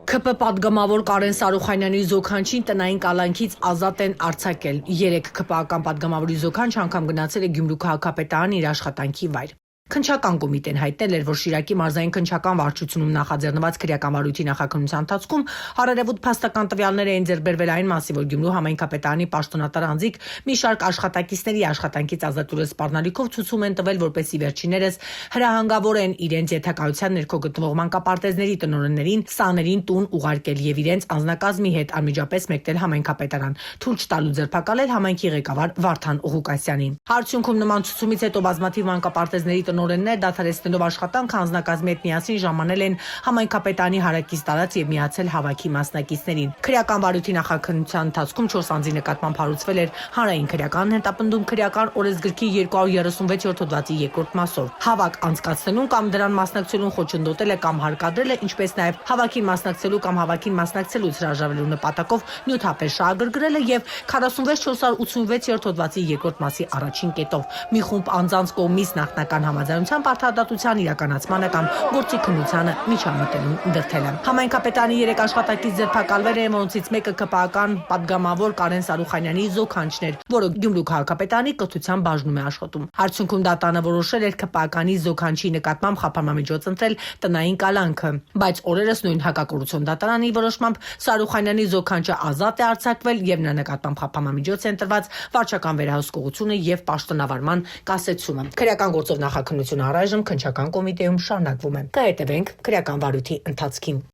ՔՊ պատգամավոր Կարեն Սարուխանյանի զոքանչին տնային կալանքից ազատ են արձակել։ 3 ՔՊ-ական պատգամավորի զոքանչ անգամ գնացել է Գյումրու քաղաքապետարան իր աշխատանքի վայր։ Քննչական կոմիտեն հայտնել էր, որ Շիրակի մարզային քննչական վարչությունում նախաձեռնված քրեական վարույթի նախաքննության ընթացքում հարարևոտ փաստական տվյալներ էին ձեռբերվել այն մասին, որ Գյումրու համայնքապետարանի պաշտոնատար անձիկ մի շարք աշխատակիցների աշխատանքից ազատուրը սպառնալիքով ցուցում են տվել, որպեսզի վերջիններս հրահանգավորեն իրենց ենթակայության ներքո գտնվող մանկապարտեզների տնօրեններին սաներին տուն ուղարկել եւ իրենց անձնակազմի հետ անմիջապես մեկնել համայնքապետարան, թույլ չտալու ձերբակալել համայնքի ղեկավար Վարդան Օղուկասյանին։ Արդյունքում նման ցուցումից հետո բազմաթիվ մանկապարտեզների տնօրեններ դադարեցնելով աշխատանքը անձնակազմի հետ միասին ժամանել են համայնքապետարանի հարակից տարած եւ միացել հավաքի մասնակիցներին։ Քրեական վարույթի նախաքննության ընթացքում 4 անձի նկատմամբ հարուցվել էր հանրային քրեական հետապնդում քրեական օրենսգրքի 236-րդ հոդվածի 2-րդ մասով։ Հավաք անցկացնելուն կամ դրան մասնակցելուն խոչընդոտել է կամ հարկադրել է, ինչպես նաեւ հավաքին մասնակցելու կամ հավաքին մասնակցելուց հրաժարվելու նպատակով նյութապես շահագրգռել է եւ 46486-րդ հոդվածի 2-րդ մասի առաջին կետով մի խումբ անձանց կողմից նախնական համաձայնությամբ արդարադատության իրականացմանը կամ գործի քննությանը միջամտելուն դրդել է։ Համայնքապետարանի 3 աշխատակից ձերբակալվել են, որոնցից մեկը ԿՊ-ական պատգամավոր Կարեն Սարուխանյանի զոքանչն էր, որը Գյումրու քաղաքապետարանի կրթության բաժնում է աշխատում։ Արդյունքում դատանը որոշել էր ԿՊ-ականի զոքանչի նկատմամբ խափանամիջոց ընտրել տնային կալանքը, բայց օրերս նույն հակակոռուպցիոն դատարանի որոշմամբ Սարուխանյանի զոքանչը ազատ է արձակվել եւ նրա նկատմամբ խափանամիջոց է ընտրված վարչական վերահսկողությունը եւ պաշտոնավարման կասեցումը։ Քրեական գործով նախաքննությունը առայժմ քննչական կոմիտեում շարունակվում է։ Կհետևենք քրեական վարույթի ընթացքին։